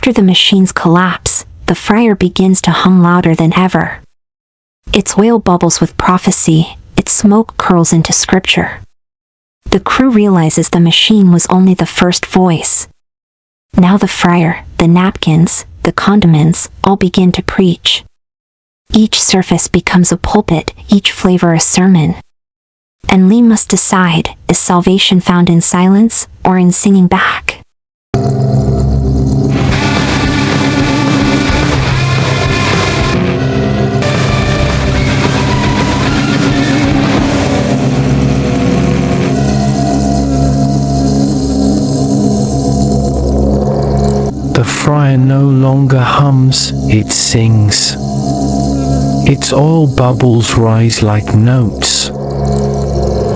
After the machine's collapse, the friar begins to hum louder than ever. Its wail bubbles with prophecy, its smoke curls into scripture. The crew realizes the machine was only the first voice. Now the friar, the napkins, the condiments, all begin to preach. Each surface becomes a pulpit, each flavor a sermon. And Lee must decide, is salvation found in silence, or in singing back? The friar no longer hums, it sings. Its oil bubbles rise like notes,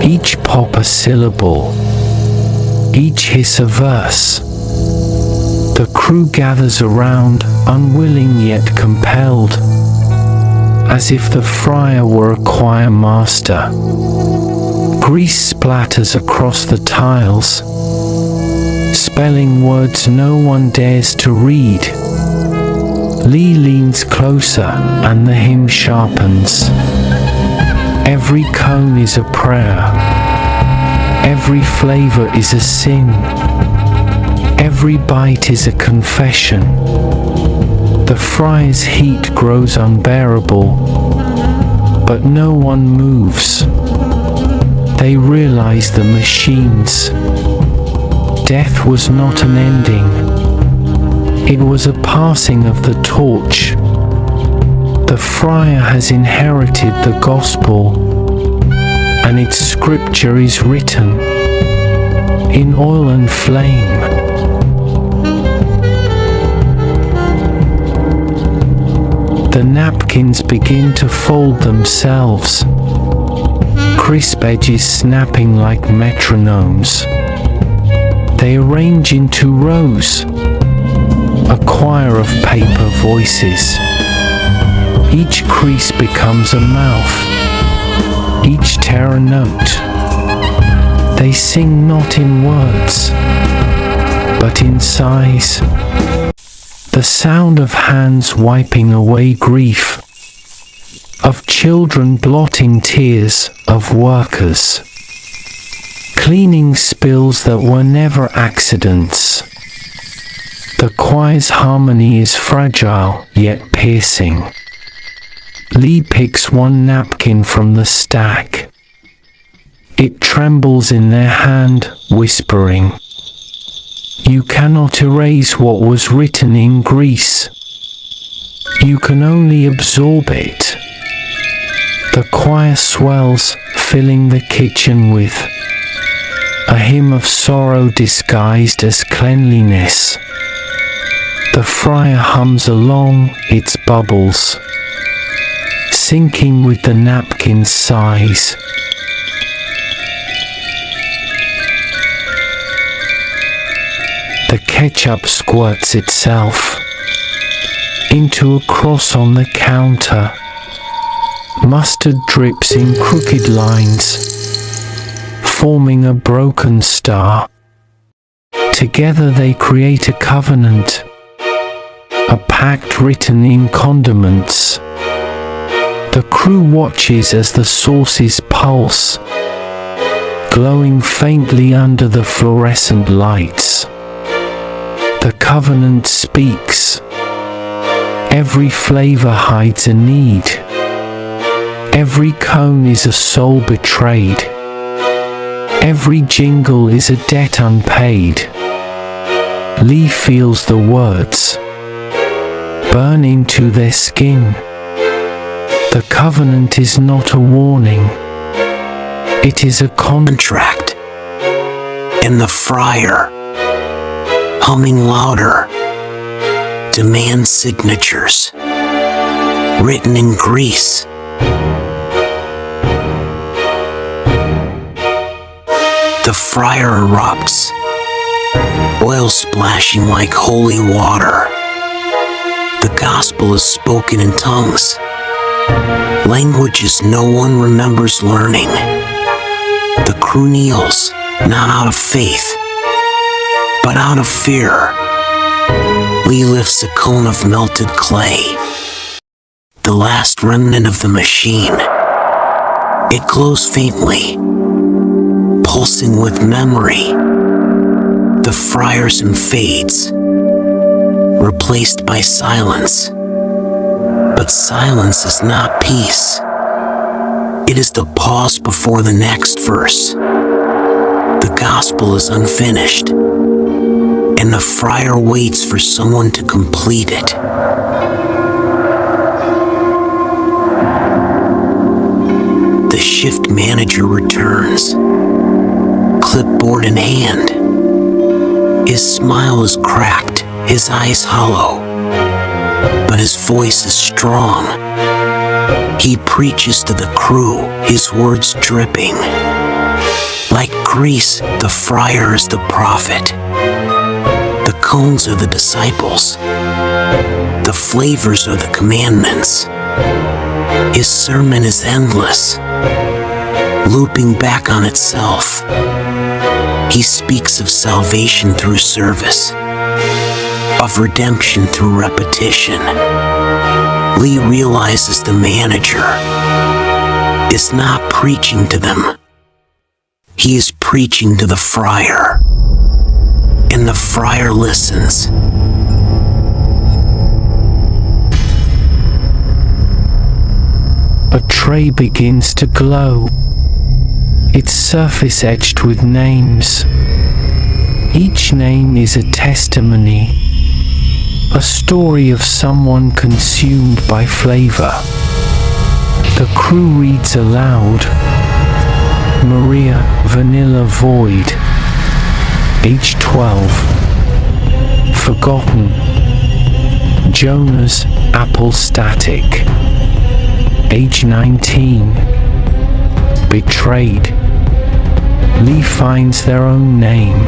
each pop a syllable, each hiss a verse. The crew gathers around, unwilling yet compelled, as if the friar were a choir master. Grease splatters across the tiles, spelling words no one dares to read. Lee leans closer and the hymn sharpens. Every cone is a prayer. Every flavor is a sin. Every bite is a confession. The friar's heat grows unbearable, but no one moves. They realize the machines. Death was not an ending. It was a passing of the torch. The friar has inherited the gospel, and its scripture is written in oil and flame. The napkins begin to fold themselves, crisp edges snapping like metronomes. They arrange into rows, a choir of paper voices. Each crease becomes a mouth, each tear a note. They sing not in words, but in sighs. The sound of hands wiping away grief, of children blotting tears, of workers cleaning spills that were never accidents. The choir's harmony is fragile, yet piercing. Lee picks one napkin from the stack. It trembles in their hand, whispering, "You cannot erase what was written in grease. You can only absorb it." The choir swells, filling the kitchen with a hymn of sorrow disguised as cleanliness. The friar hums along, its bubbles sinking with the napkin's sighs. The ketchup squirts itself into a cross on the counter. Mustard drips in crooked lines, forming a broken star. Together they create a covenant, a pact written in condiments. The crew watches as the sauces pulse, glowing faintly under the fluorescent lights. The covenant speaks. Every flavor hides a need. Every cone is a soul betrayed. Every jingle is a debt unpaid. Lee feels the words burn into their skin. The covenant is not a warning. It is a contract. And the friar, humming louder, demands signatures, written in grease. The friar erupts, oil splashing like holy water. The gospel is spoken in tongues, languages no one remembers learning. The crew kneels, not out of faith, but out of fear. Lee lifts a cone of melted clay, the last remnant of the machine. It glows faintly, pulsing with memory. The friars and fades, replaced by silence. But silence is not peace. It is the pause before the next verse. The gospel is unfinished, and the friar waits for someone to complete it. The shift manager returns, clipboard in hand. His smile is cracked, his eyes hollow, but his voice is strong. He preaches to the crew, his words dripping. Like grease, the friar is the prophet. The cones are the disciples. The flavors are the commandments. His sermon is endless, looping back on itself. He speaks of salvation through service, of redemption through repetition. Lee realizes the manager is not preaching to them. He is preaching to the friar, and the friar listens. A tray begins to glow, its surface etched with names. Each name is a testimony, a story of someone consumed by flavor. The crew reads aloud: Maria, Vanilla Void, age 12. Forgotten. Jonas, Apple Static, age 19. Betrayed. Lee finds their own name,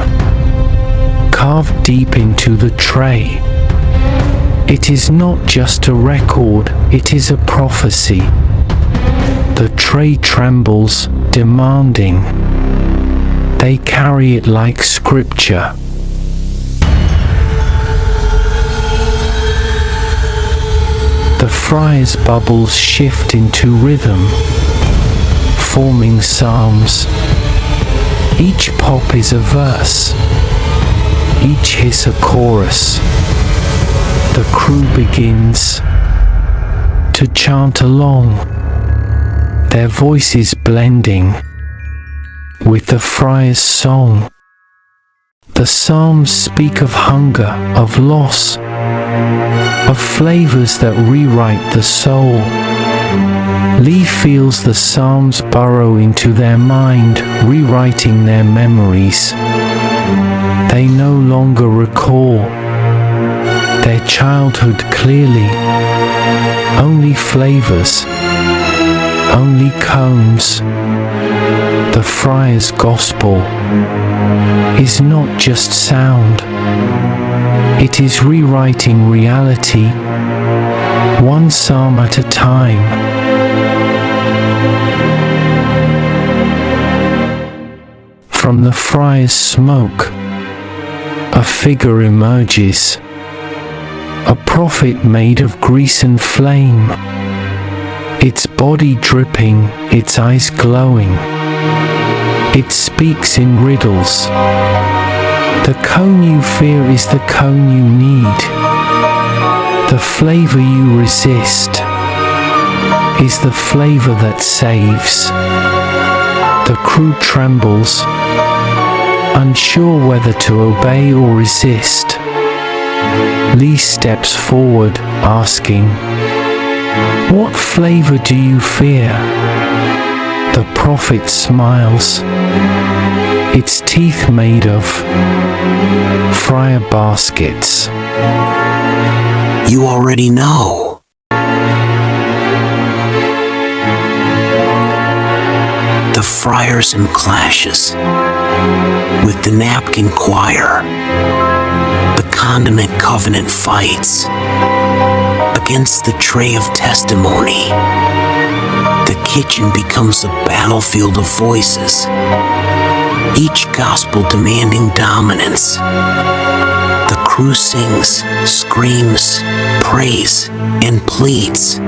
carved deep into the tray. It is not just a record, it is a prophecy. The tray trembles, demanding. They carry it like scripture. The friar's bubbles shift into rhythm, forming psalms. Each pop is a verse, each hiss a chorus. The crew begins to chant along, their voices blending with the friar's song. The psalms speak of hunger, of loss, of flavors that rewrite the soul. Lee feels the psalms burrow into their mind, rewriting their memories. They no longer recall their childhood clearly. Only flavors, only cones. The friar's gospel is not just sound, it is rewriting reality, one psalm at a time. From the friar's smoke, a figure emerges, a prophet made of grease and flame, its body dripping, its eyes glowing. It speaks in riddles. The cone you fear is the cone you need. The flavor you resist is the flavor that saves. The crew trembles, unsure whether to obey or resist. Lee steps forward, asking, "What flavor do you fear?" The prophet smiles, its teeth made of friar baskets. You already know. The friars and clashes with the Napkin choir. The Condiment covenant fights against the tray of testimony. The kitchen becomes a battlefield of voices, each gospel demanding dominance. The crew sings, screams, prays, and pleads.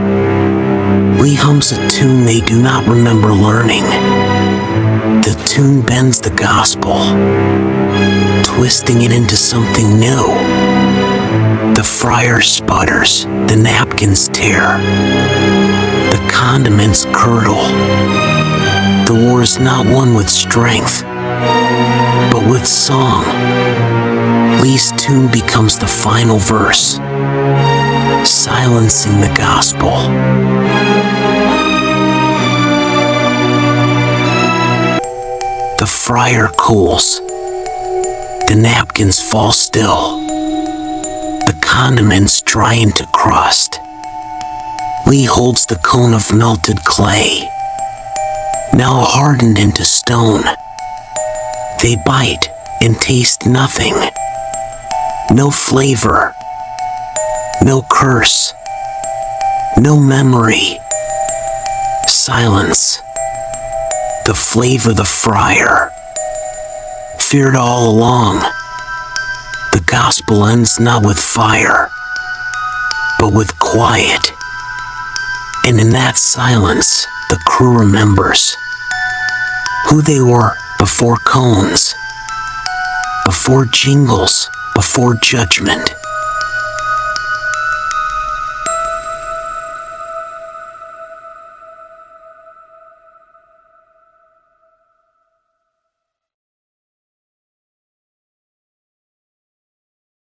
Lee hums a tune they do not remember learning. The tune bends the gospel, twisting it into something new. The friar sputters, the napkins tear, the condiments curdle. The war is not won with strength, but with song. Lee's tune becomes the final verse, silencing the gospel. The friar cools. The napkins fall still. The condiments dry into crust. Lee holds the cone of melted clay, now hardened into stone. They bite and taste nothing. No flavor. No curse. No memory. Silence. The flavor the friar feared all along. The gospel ends not with fire, but with quiet. And in that silence, the crew remembers who they were before cones, before jingles, before judgment.